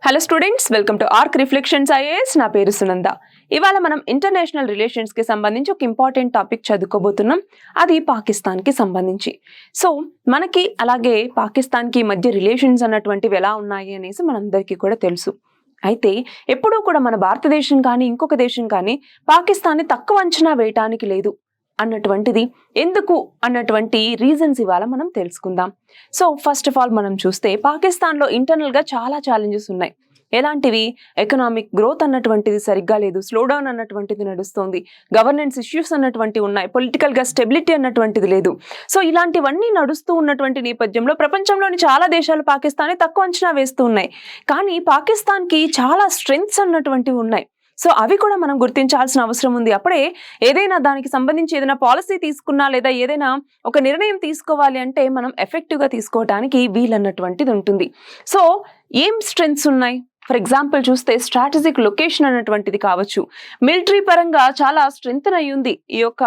Hello students, welcome to arc reflections IAS. నా పేరు సునంద. ఇవాళ మనం ఇంటర్నేషనల్ రిలేషన్స్ కి సంబంధించి ఒక ఇంపార్టెంట్ టాపిక్ చదువుకోబోతున్నాం. అది పాకిస్తాన్ కి సంబంధించి. సో మనకి అలాగే పాకిస్తాన్ కి మధ్య రిలేషన్స్ అన్నటువంటివి ఎలా ఉన్నాయి అనేసి మనందరికీ కూడా తెలుసు. అయితే ఎప్పుడూ కూడా మన భారతదేశం కానీ ఇంకొక దేశం కానీ పాకిస్తాన్ని తక్కువ అంచనా వేయటానికి లేదు అన్నటువంటిది ఎందుకు అన్నటువంటి రీజన్స్ ఇవాళ మనం తెలుసుకుందాం. సో ఫస్ట్ ఆఫ్ ఆల్ మనం చూస్తే పాకిస్తాన్లో ఇంటర్నల్గా చాలా ఛాలెంజెస్ ఉన్నాయి. ఎలాంటివి? ఎకనామిక్ గ్రోత్ అన్నటువంటిది సరిగ్గా లేదు, స్లోడౌన్ అన్నటువంటిది నడుస్తుంది, గవర్నెన్స్ ఇష్యూస్ అన్నటువంటివి ఉన్నాయి, పొలిటికల్గా స్టెబిలిటీ అన్నటువంటిది లేదు. సో ఇలాంటివన్నీ నడుస్తూ ఉన్నటువంటి నేపథ్యంలో ప్రపంచంలోని చాలా దేశాలు పాకిస్తాన్ని తక్కువ అంచనా వేస్తూ ఉన్నాయి. కానీ పాకిస్తాన్కి చాలా స్ట్రెంగ్త్స్ అన్నటువంటివి ఉన్నాయి. సో అవి కూడా మనం గుర్తించాల్సిన అవసరం ఉంది. అప్పుడే ఏదైనా దానికి సంబంధించి ఏదైనా పాలసీ తీసుకున్నా లేదా ఏదైనా ఒక నిర్ణయం తీసుకోవాలి అంటే మనం ఎఫెక్టివ్గా తీసుకోవడానికి వీలన్నటువంటిది ఉంటుంది. సో ఏం స్ట్రెంగ్త్స్ ఉన్నాయి? ఫర్ ఎగ్జాంపుల్ చూస్తే స్ట్రాటజిక్ లొకేషన్ అన్నటువంటిది కావచ్చు, మిలిటరీ పరంగా చాలా స్ట్రెంగ్త్ అయి ఉంది ఈ యొక్క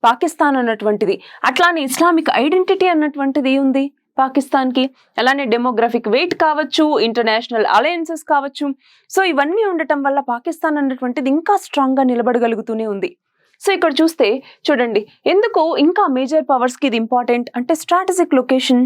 పాకిస్తాన్ అన్నటువంటిది. అట్లానే ఇస్లామిక్ ఐడెంటిటీ అన్నటువంటిది ఉంది పాకిస్తాన్కి. అలానే డెమోగ్రఫిక్ వెయిట్ కావచ్చు, ఇంటర్నేషనల్ అలయన్సెస్ కావచ్చు. సో ఇవన్నీ ఉండటం వల్ల పాకిస్తాన్ అన్నటువంటిది ఇంకా స్ట్రాంగ్గా నిలబడగలుగుతూనే ఉంది. సో ఇక్కడ చూస్తే చూడండి, ఎందుకు ఇంకా మేజర్ పవర్స్కి ఇది ఇంపార్టెంట్ అంటే స్ట్రాటజిక్ లొకేషన్.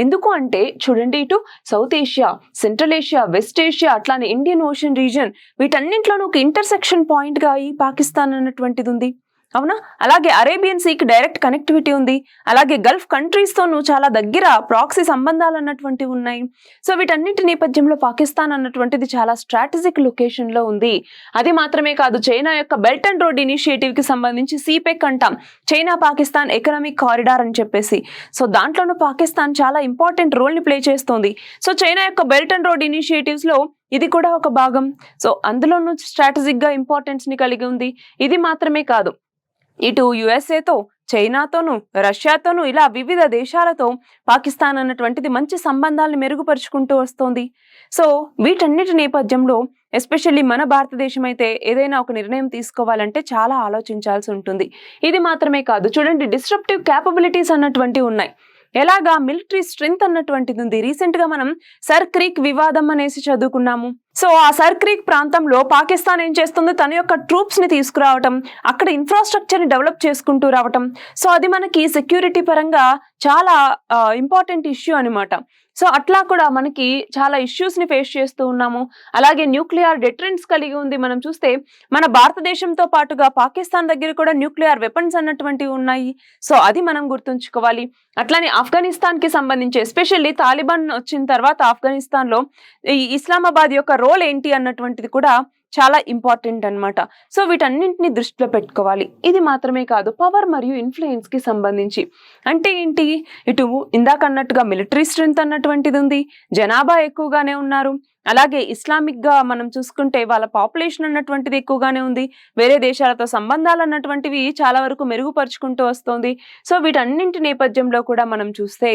ఎందుకు అంటే చూడండి, ఇటు south Asia, central Asia, west Asia, అట్లానే ఇండియన్ ఓషన్ రీజన్, వీటన్నింటిలోనూ ఒక ఇంటర్సెక్షన్ పాయింట్గా ఈ పాకిస్తాన్ అన్నటువంటిది ఉంది, అవునా? అలాగే అరేబియన్ సీకి డైరెక్ట్ కనెక్టివిటీ ఉంది. అలాగే గల్ఫ్ కంట్రీస్తోనూ చాలా దగ్గర ప్రాక్సీ సంబంధాలు అన్నటువంటివి ఉన్నాయి. సో వీటన్నిటి నేపథ్యంలో పాకిస్తాన్ అన్నటువంటిది చాలా స్ట్రాటజిక్ లొకేషన్లో ఉంది. అది మాత్రమే కాదు, చైనా యొక్క బెల్ట్ అండ్ రోడ్ ఇనిషియేటివ్కి సంబంధించి సిపెక్ అంటాం, చైనా పాకిస్తాన్ ఎకనామిక్ కారిడార్ అని చెప్పేసి. సో దాంట్లోనూ పాకిస్తాన్ చాలా ఇంపార్టెంట్ రోల్ని ప్లే చేస్తోంది. సో చైనా యొక్క బెల్ట్ అండ్ రోడ్ ఇనిషియేటివ్స్లో ఇది కూడా ఒక భాగం. సో అందులోనూ స్ట్రాటజిక్గా ఇంపార్టెన్స్ని కలిగి ఉంది. ఇది మాత్రమే కాదు, ఇటు యుఎస్ఏతో, చైనాతోనూ, రష్యాతోనూ ఇలా వివిధ దేశాలతో పాకిస్తాన్ అన్నటువంటిది మంచి సంబంధాలను మెరుగుపరుచుకుంటూ వస్తోంది. సో వీటన్నిటి నేపథ్యంలో ఎస్పెషల్లీ మన భారతదేశం అయితే ఏదైనా ఒక నిర్ణయం తీసుకోవాలంటే చాలా ఆలోచించాల్సి ఉంటుంది. ఇది మాత్రమే కాదు, చూడండి డిస్ట్రప్టివ్ క్యాపబిలిటీస్ అన్నటువంటివి ఉన్నాయి. ఎలాగా? మిలిటరీ స్ట్రెంగ్త్ అన్నటువంటిది ఉంది. రీసెంట్గా మనం సర్ క్రీక్ వివాదం అనేసి చదువుకున్నాము. సో ఆ సర్ క్రీక్ ప్రాంతంలో పాకిస్తాన్ ఏం చేస్తుంది? తన యొక్క ట్రూప్స్ని తీసుకురావటం, అక్కడ ఇన్ఫ్రాస్ట్రక్చర్ని డెవలప్ చేసుకుంటూ రావటం. సో అది మనకి సెక్యూరిటీ పరంగా చాలా ఇంపార్టెంట్ ఇష్యూ అనమాట. సో అట్లా కూడా మనకి చాలా ఇష్యూస్ని ఫేస్ చేస్తూ ఉన్నాము. అలాగే న్యూక్లియర్ డెటరెన్స్ కలిగి ఉంది. మనం చూస్తే మన భారతదేశంతో పాటుగా పాకిస్తాన్ దగ్గర కూడా న్యూక్లియర్ వెపన్స్ అన్నటువంటివి ఉన్నాయి. సో అది మనం గుర్తుంచుకోవాలి. అట్లానే ఆఫ్ఘనిస్తాన్కి సంబంధించి ఎస్పెషల్లీ తాలిబాన్ వచ్చిన తర్వాత ఆఫ్ఘనిస్తాన్లో ఈ ఇస్లామాబాద్ యొక్క రోల్ ఏంటి అన్నటువంటిది కూడా చాలా ఇంపార్టెంట్ అన్నమాట. సో వీటన్నింటినీ దృష్టిలో పెట్టుకోవాలి. ఇది మాత్రమే కాదు, పవర్ మరియు ఇన్ఫ్లుయెన్స్కి సంబంధించి అంటే ఏంటి? ఇటు ఇందాక అన్నట్టుగా మిలిటరీ స్ట్రెంగ్త్ అన్నటువంటిది ఉంది, జనాభా ఎక్కువగానే ఉన్నారు. అలాగే ఇస్లామిక్గా మనం చూసుకుంటే వాళ్ళ పాపులేషన్ అన్నటువంటిది ఎక్కువగానే ఉంది. వేరే దేశాలతో సంబంధాలు అన్నటువంటివి చాలా వరకు మెరుగుపరుచుకుంటూ వస్తుంది. సో వీటన్నింటి నేపథ్యంలో కూడా మనం చూస్తే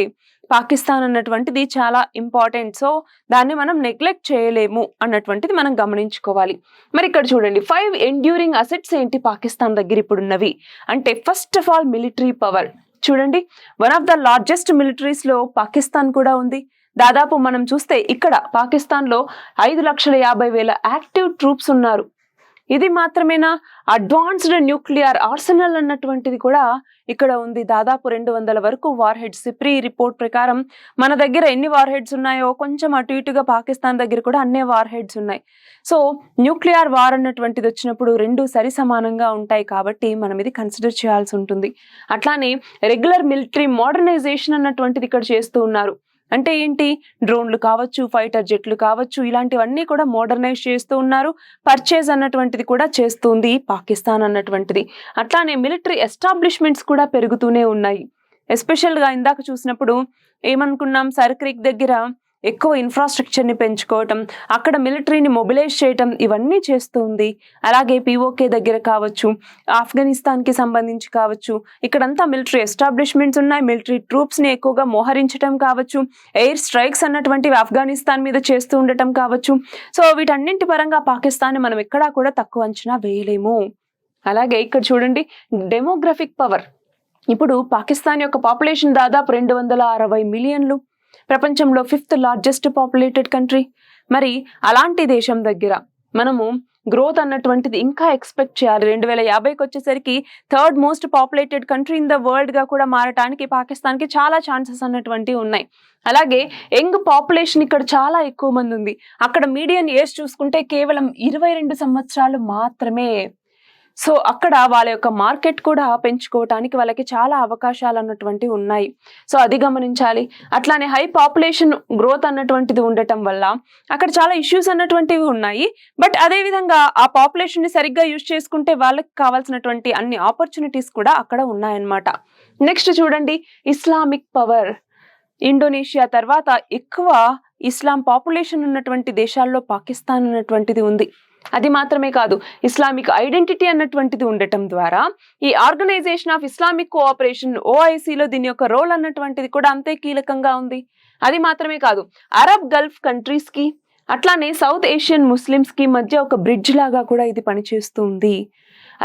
పాకిస్తాన్ అన్నటువంటిది చాలా ఇంపార్టెంట్. సో దాన్ని మనం నెగ్లెక్ట్ చేయలేము అన్నటువంటిది మనం గమనించుకోవాలి. మరి ఇక్కడ చూడండి, 5 ఎండ్యూరింగ్ అసెట్స్ ఏంటి పాకిస్తాన్ దగ్గర ఇప్పుడున్నవి అంటే first of all military power. చూడండి, వన్ ఆఫ్ ద లార్జెస్ట్ మిలిటరీస్లో పాకిస్తాన్ కూడా ఉంది. దాదాపు మనం చూస్తే ఇక్కడ పాకిస్తాన్లో 5,50,000 యాక్టివ్ ట్రూప్స్ ఉన్నారు. ఇది మాత్రమేనా? అడ్వాన్స్డ్ న్యూక్లియర్ ఆర్సెనల్ అన్నటువంటిది కూడా ఇక్కడ ఉంది. దాదాపు 200 వరకు వార్ హెడ్స్. సిప్రీ రిపోర్ట్ ప్రకారం మన దగ్గర ఎన్ని వార్ హెడ్స్ ఉన్నాయో కొంచెం అటు ఇటుగా పాకిస్తాన్ దగ్గర కూడా అన్నే వార్ హెడ్స్ ఉన్నాయి. సో న్యూక్లియర్ వార్ అన్నటువంటిది వచ్చినప్పుడు రెండు సరి సమానంగా ఉంటాయి కాబట్టి మనం ఇది కన్సిడర్ చేయాల్సి ఉంటుంది. అట్లానే రెగ్యులర్ మిలిటరీ మోడర్నైజేషన్ అన్నటువంటిది ఇక్కడ చేస్తూ ఉన్నారు. అంటే ఏంటి? డ్రోన్లు కావచ్చు, ఫైటర్ జెట్లు కావచ్చు, ఇలాంటివన్నీ కూడా మోడర్నైజ్ చేస్తూ ఉన్నారు. పర్చేజ్ అన్నటువంటిది కూడా చేస్తుంది పాకిస్తాన్ అన్నటువంటిది. అట్లానే మిలిటరీ ఎస్టాబ్లిష్మెంట్స్ కూడా పెరుగుతూనే ఉన్నాయి. ఎస్పెషల్గా ఇందాక చూసినప్పుడు ఏమనుకున్నాం? సర్ క్రీక్ దగ్గర ఎక్కువ ఇన్ఫ్రాస్ట్రక్చర్ని పెంచుకోవటం, అక్కడ మిలిటరీని మొబిలైజ్ చేయటం, ఇవన్నీ చేస్తుంది. అలాగే పిఓకే దగ్గర కావచ్చు, ఆఫ్ఘనిస్తాన్కి సంబంధించి కావచ్చు, ఇక్కడంతా మిలిటరీ ఎస్టాబ్లిష్మెంట్స్ ఉన్నాయి. మిలిటరీ ట్రూప్స్ని ఎక్కువగా మోహరించడం కావచ్చు, ఎయిర్ స్ట్రైక్స్ అన్నటువంటివి ఆఫ్ఘనిస్తాన్ మీద చేస్తూ ఉండటం కావచ్చు. సో వీటన్నింటి పరంగా పాకిస్తాన్ని మనం ఎక్కడా కూడా తక్కువ అంచనా వేయలేము. అలాగే ఇక్కడ చూడండి, డెమోగ్రఫిక్ పవర్. ఇప్పుడు పాకిస్తాన్ యొక్క పాపులేషన్ దాదాపు 260 మిలియన్లు, ప్రపంచంలో 5th లార్జెస్ట్ పాపులేటెడ్ కంట్రీ. మరి అలాంటి దేశం దగ్గర మనము గ్రోత్ అన్నటువంటిది ఇంకా ఎక్స్పెక్ట్ చేయాలి. 2050కి వచ్చేసరికి third most populated country in the world గా కూడా మారటానికి పాకిస్తాన్ కి చాలా ఛాన్సెస్ అన్నటువంటివి ఉన్నాయి. అలాగే యంగ్ పాపులేషన్ ఇక్కడ చాలా ఎక్కువ మంది ఉంది. అక్కడ మీడియన్ ఏజ్ చూసుకుంటే కేవలం 22 సంవత్సరాలు మాత్రమే. సో అక్కడ వాళ్ళ యొక్క మార్కెట్ కూడా పెంచుకోవటానికి వాళ్ళకి చాలా అవకాశాలు అన్నటువంటివి ఉన్నాయి. సో అది గమనించాలి. అట్లానే హై పాపులేషన్ గ్రోత్ అన్నటువంటిది ఉండటం వల్ల అక్కడ చాలా ఇష్యూస్ అన్నటువంటివి ఉన్నాయి. బట్ అదే విధంగా ఆ పాపులేషన్ ని సరిగ్గా యూజ్ చేసుకుంటే వాళ్ళకి కావాల్సినటువంటి అన్ని ఆపర్చునిటీస్ కూడా అక్కడ ఉన్నాయన్నమాట. నెక్స్ట్ చూడండి, ఇస్లామిక్ పవర్. ఇండోనేషియా తర్వాత ఎక్కువ ఇస్లాం పాపులేషన్ ఉన్నటువంటి దేశాల్లో పాకిస్తాన్ అన్నటువంటిది ఉంది. అది మాత్రమే కాదు, ఇస్లామిక్ ఐడెంటిటీ అన్నటువంటిది ఉండటం ద్వారా ఈ ఆర్గనైజేషన్ ఆఫ్ ఇస్లామిక్ కోఆపరేషన్ OICలో దీని యొక్క రోల్ అన్నటువంటిది కూడా అంతే కీలకంగా ఉంది. అది మాత్రమే కాదు, అరబ్ గల్ఫ్ కంట్రీస్ కి అట్లానే సౌత్ ఏషియన్ ముస్లిమ్స్ కి మధ్య ఒక బ్రిడ్జ్ లాగా కూడా ఇది పనిచేస్తుంది.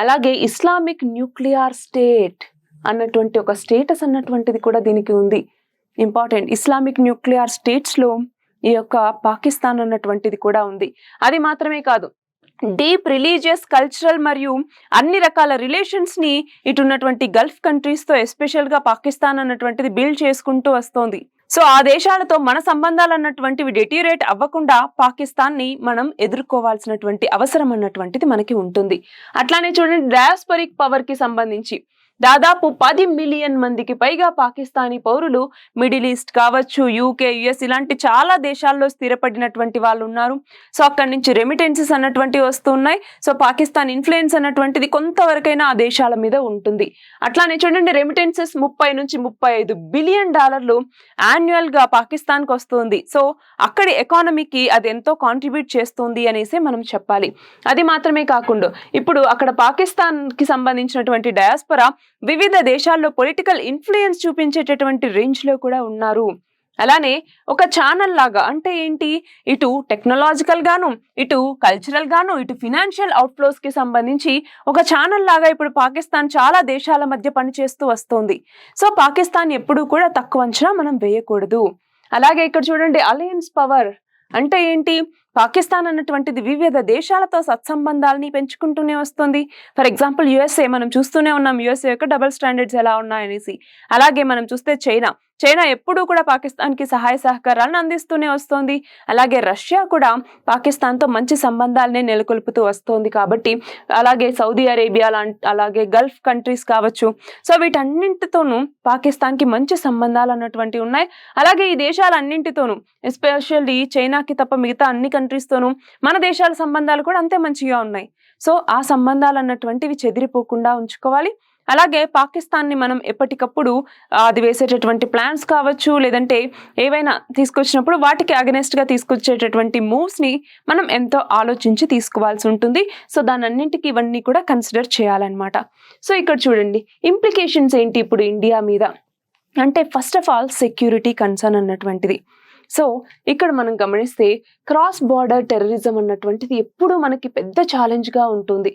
అలాగే ఇస్లామిక్ న్యూక్లియర్ స్టేట్ అన్నటువంటి ఒక స్టేటస్ అన్నటువంటిది కూడా దీనికి ఉంది. ఇంపార్టెంట్, ఇస్లామిక్ న్యూక్లియర్ స్టేట్స్ లో ఈ యొక్క పాకిస్తాన్ అన్నటువంటిది కూడా ఉంది. అది మాత్రమే కాదు, డీప్ రిలీజియస్, కల్చరల్ మరియు అన్ని రకాల రిలేషన్స్ ని ఇటున్నటువంటి గల్ఫ్ కంట్రీస్ తో ఎస్పెషల్ గా పాకిస్తాన్ అన్నటువంటిది బిల్డ్ చేసుకుంటూ వస్తోంది. సో ఆ దేశాలతో మన సంబంధాలు అన్నటువంటివి డెటీరియేట్ అవ్వకుండా పాకిస్తాన్ ని మనం ఎదుర్కోవాల్సినటువంటి అవసరం అన్నటువంటిది మనకి ఉంటుంది. అట్లానే చూడండి, డయాస్పొరిక్ పవర్ కి సంబంధించి దాదాపు 10 మిలియన్ మందికి పైగా పాకిస్తానీ పౌరులు మిడిల్ ఈస్ట్ కావచ్చు, UK, US ఇలాంటి చాలా దేశాల్లో స్థిరపడినటువంటి వాళ్ళు ఉన్నారు. సో అక్కడి నుంచి రెమిటెన్సెస్ అన్నటువంటివి వస్తున్నాయి. సో పాకిస్తాన్ ఇన్ఫ్లుయెన్స్ అన్నటువంటిది కొంతవరకైనా ఆ దేశాల మీద ఉంటుంది. అట్లానే చూడండి, రెమిటెన్సెస్ 30 నుంచి 35 బిలియన్ డాలర్లు యాన్యువల్ గా పాకిస్తాన్ కి వస్తుంది. సో అక్కడి ఎకానమీకి అది ఎంతో కాంట్రిబ్యూట్ చేస్తుంది అనేసి మనం చెప్పాలి. అది మాత్రమే కాకుండా ఇప్పుడు అక్కడ పాకిస్తాన్ కి సంబంధించినటువంటి డయాస్పొరా వివిధ దేశాల్లో పొలిటికల్ ఇన్ఫ్లుయెన్స్ చూపించేటటువంటి రేంజ్ లో కూడా ఉన్నారు. అలానే ఒక ఛానల్ లాగా, అంటే ఏంటి, ఇటు టెక్నాలజికల్ గాను, ఇటు కల్చరల్ గాను, ఇటు ఫినాన్షియల్ అవుట్ఫ్లోస్ కి సంబంధించి ఒక ఛానల్ లాగా ఇప్పుడు పాకిస్తాన్ చాలా దేశాల మధ్య పనిచేస్తూ వస్తోంది. సో పాకిస్తాన్ ఎప్పుడూ కూడా తక్కువ అంచనా మనం వేయకూడదు. అలాగే ఇక్కడ చూడండి, అలయన్స్ పవర్ అంటే ఏంటి, పాకిస్తాన్ అన్నటువంటిది వివిధ దేశాలతో సత్సంబంధాలని పెంచుకుంటూనే వస్తుంది. ఫర్ ఎగ్జాంపుల్ USA మనం చూస్తూనే ఉన్నాం, USA యొక్క డబుల్ స్టాండర్డ్స్ ఎలా ఉన్నాయనేసి. అలాగే మనం చూస్తే చైనా ఎప్పుడూ కూడా పాకిస్తాన్ కి సహాయ సహకారాలను అందిస్తూనే వస్తోంది. అలాగే రష్యా కూడా పాకిస్తాన్ తో మంచి సంబంధాలనే నెలకొల్పుతూ వస్తోంది. కాబట్టి అలాగే సౌదీ అరేబియా అలాగే గల్ఫ్ కంట్రీస్ కావచ్చు, సో వీటన్నింటితోనూ పాకిస్తాన్ కి మంచి సంబంధాలు అన్నటువంటివి ఉన్నాయి. అలాగే ఈ దేశాలన్నింటితోనూ ఎస్పెషల్లీ చైనాకి తప్ప మిగతా అన్ని కంట్రీస్ తోనూ మన దేశాల సంబంధాలు కూడా అంతే మంచిగా ఉన్నాయి. సో ఆ సంబంధాలు అన్నటువంటివి చెదిరిపోకుండా ఉంచుకోవాలి. అలాగే పాకిస్తాన్ ని మనం ఎప్పటికప్పుడు అది వేసేటటువంటి ప్లాన్స్ కావచ్చు, లేదంటే ఏవైనా తీసుకొచ్చినప్పుడు వాటికి అగెనెస్ట్ గా తీసుకొచ్చేటటువంటి మూవ్స్ ని మనం ఎంతో ఆలోచించి తీసుకోవాల్సి ఉంటుంది. సో దాని అన్నింటికి ఇవన్నీ కూడా కన్సిడర్ చేయాలన్నమాట. సో ఇక్కడ చూడండి, ఇంప్లికేషన్స్ ఏంటి ఇప్పుడు ఇండియా మీద అంటే, first of all security concern అన్నటువంటిది. సో ఇక్కడ మనం గమనిస్తే క్రాస్ బార్డర్ టెర్రరిజం అన్నటువంటిది ఎప్పుడూ మనకి పెద్ద ఛాలెంజ్ గా ఉంటుంది.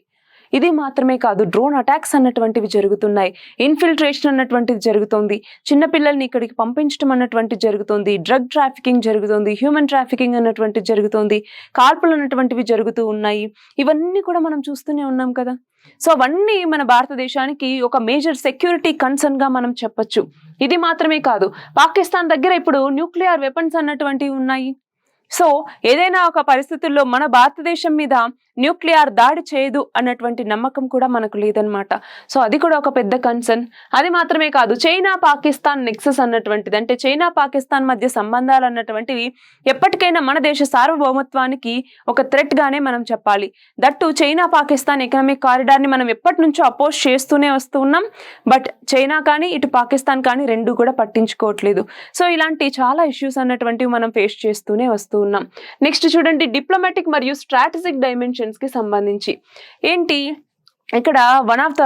ఇది మాత్రమే కాదు, డ్రోన్ అటాక్స్ అన్నటువంటివి జరుగుతున్నాయి, ఇన్ఫిల్ట్రేషన్ అన్నటువంటిది జరుగుతుంది, చిన్నపిల్లల్ని ఇక్కడికి పంపించడం అన్నటువంటిది జరుగుతుంది, డ్రగ్ ట్రాఫికింగ్ జరుగుతుంది, హ్యూమన్ ట్రాఫికింగ్ అన్నటువంటిది జరుగుతుంది, కాల్పులు అన్నటువంటివి జరుగుతూ ఉన్నాయి. ఇవన్నీ కూడా మనం చూస్తూనే ఉన్నాం కదా. సో అవన్నీ మన భారతదేశానికి ఒక మేజర్ సెక్యూరిటీ కన్సర్న్ గా మనం చెప్పొచ్చు. ఇది మాత్రమే కాదు, పాకిస్తాన్ దగ్గర ఇప్పుడు న్యూక్లియర్ వెపన్స్ అన్నటువంటివి ఉన్నాయి. సో ఏదైనా ఒక పరిస్థితుల్లో మన భారతదేశం మీద న్యూక్లియర్ దాడి చేయదు అన్నటువంటి నమ్మకం కూడా మనకు లేదనమాట. సో అది కూడా ఒక పెద్ద కన్సర్న్. అది మాత్రమే కాదు, చైనా పాకిస్తాన్ నెక్సస్ అన్నటువంటిది, అంటే చైనా పాకిస్తాన్ మధ్య సంబంధాలు అన్నటువంటివి ఎప్పటికైనా మన దేశ సార్వభౌమత్వానికి ఒక థ్రెట్ గానే మనం చెప్పాలి. That China Pakistan economic corridor ని మనం ఎప్పటి నుంచో అపోజ్ చేస్తూనే వస్తూ ఉన్నాం. బట్ చైనా కానీ ఇటు పాకిస్తాన్ కానీ రెండు కూడా పట్టించుకోవట్లేదు. సో ఇలాంటి చాలా ఇష్యూస్ అన్నటువంటివి మనం ఫేస్ చేస్తూనే వస్తూ ఉన్నాం. నెక్స్ట్ చూడండి, డిప్లొమాటిక్ మరియు స్ట్రాటజిక్ డైమెన్షన్స్ కి సంబంధించి ఏంటి, ఇక్కడ one of the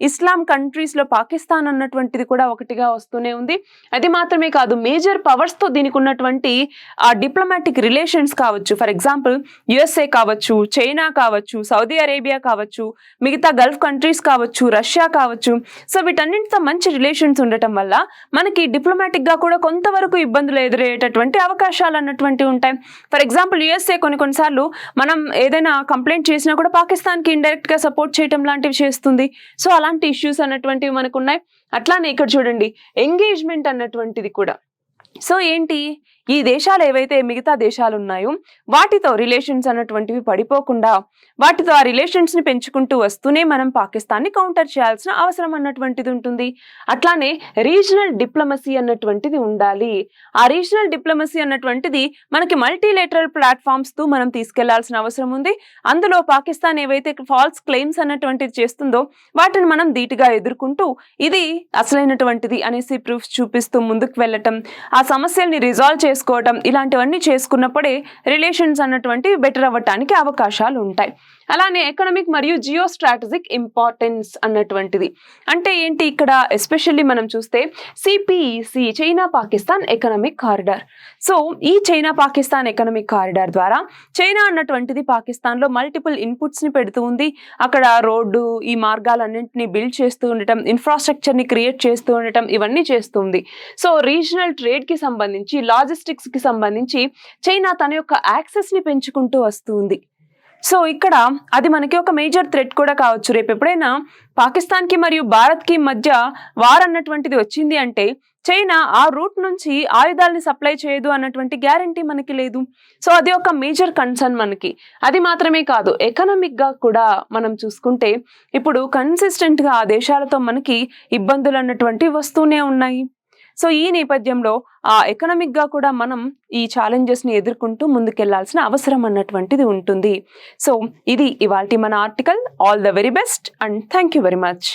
Islam countries లో పాకిస్తాన్ అన్నటువంటిది కూడా ఒకటిగా వస్తూనే ఉంది. అది మాత్రమే కాదు, మేజర్ పవర్స్ తో దీనికి ఉన్నటువంటి డిప్లొమాటిక్ రిలేషన్స్ కావచ్చు, ఫర్ ఎగ్జాంపుల్ యుఎస్ఏ కావచ్చు, చైనా కావచ్చు, సౌదీ అరేబియా కావచ్చు, మిగతా గల్ఫ్ కంట్రీస్ కావచ్చు, రష్యా కావచ్చు. సో వీటన్నింటితో మంచి రిలేషన్స్ ఉండటం వల్ల మనకి డిప్లొమాటిక్ గా కూడా కొంతవరకు ఇబ్బందులు ఎదురయ్యేటటువంటి అవకాశాలు అన్నటువంటివి ఉంటాయి. ఫర్ ఎగ్జాంపుల్ యుఎస్ఏ కొన్నిసార్లు మనం ఏదైనా కంప్లైంట్ చేసినా కూడా పాకిస్తాన్ కి ఇండైరెక్ట్ గా సపోర్ట్ చేయడం లాంటివి చేస్తుంది. సో అలాంటి ఇష్యూస్ అన్నటువంటివి మనకు ఉన్నాయి. అట్లానే ఇక్కడ చూడండి, ఎంగేజ్మెంట్ అన్నటువంటిది కూడా. సో ఏంటి, ఈ దేశాలు ఏవైతే మిగతా దేశాలు ఉన్నాయో వాటితో రిలేషన్స్ అన్నటువంటివి పడిపోకుండా వాటితో ఆ రిలేషన్స్ ని పెంచుకుంటూ వస్తూనే మనం పాకిస్తాన్ ని కౌంటర్ చేయాల్సిన అవసరం అన్నటువంటిది ఉంటుంది. అట్లానే రీజనల్ డిప్లొమసీ అన్నటువంటిది ఉండాలి. ఆ రీజనల్ డిప్లొమసీ అన్నటువంటిది మనకి మల్టీలేటరల్ ప్లాట్ఫామ్స్ తో మనం తీసుకెళ్లాల్సిన అవసరం ఉంది. అందులో పాకిస్తాన్ ఏవైతే ఫాల్స్ క్లెయిమ్స్ అన్నటువంటిది చేస్తుందో వాటిని మనం ధీటుగా ఎదుర్కొంటూ ఇది అసలైనటువంటిది అనేసి ప్రూఫ్స్ చూపిస్తూ ముందుకు వెళ్ళటం, ఆ సమస్యల్ని రిజాల్వ్ చేసుకోవటం, ఇలాంటివన్నీ చేసుకున్నప్పుడే రిలేషన్స్ అన్నటువంటి బెటర్ అవ్వటానికి అవకాశాలు ఉంటాయి. అలానే ఎకనామిక్ మరియు జియో స్ట్రాటజిక్ ఇంపార్టెన్స్ అన్నటువంటిది అంటే ఏంటి, ఇక్కడ ఎస్పెషల్లీ మనం చూస్తే CPEC China Pakistan economic corridor. So ఈ చైనా పాకిస్తాన్ ఎకనామిక్ కారిడార్ ద్వారా చైనా అన్నటువంటిది పాకిస్తాన్ లో మల్టిపుల్ ఇన్పుట్స్ ని పెడుతూ ఉంది. అక్కడ రోడ్డు, ఈ మార్గాలన్నింటినీ బిల్డ్ చేస్తూ ఉండటం, ఇన్ఫ్రాస్ట్రక్చర్ ని క్రియేట్ చేస్తూ ఉండటం, ఇవన్నీ చేస్తుంది. సో రీజనల్ ట్రేడ్ కి సంబంధించి, లాజిస్టిక్స్ కి సంబంధించి చైనా తన యొక్క యాక్సెస్ ని పెంచుకుంటూ వస్తుంది. సో ఇక్కడ అది మనకి ఒక మేజర్ థ్రెట్ కూడా కావచ్చు. రేపు ఎప్పుడైనా పాకిస్తాన్ కి మరియు భారత్ కి మధ్య వార్ అన్నటువంటిది వచ్చింది అంటే చైనా ఆ రూట్ నుంచి ఆయుధాలని సప్లై చేయదు అన్నటువంటి గ్యారంటీ మనకి లేదు. సో అది ఒక మేజర్ కన్సర్న్ మనకి. అది మాత్రమే కాదు, ఎకనామిక్ గా కూడా మనం చూసుకుంటే ఇప్పుడు కన్సిస్టెంట్ గా ఆ దేశాలతో మనకి ఇబ్బందులు అన్నటువంటివి వస్తూనే ఉన్నాయి. సో ఈ నేపథ్యంలో ఎకనామిక్ గా కూడా మనం ఈ ఛాలెంజెస్ ని ఎదుర్కొంటూ ముందుకెళ్లాల్సిన అవసరం అన్నటువంటిది ఉంటుంది. సో ఇది ఇవాల్టి మన article. All the very best and thank you very much.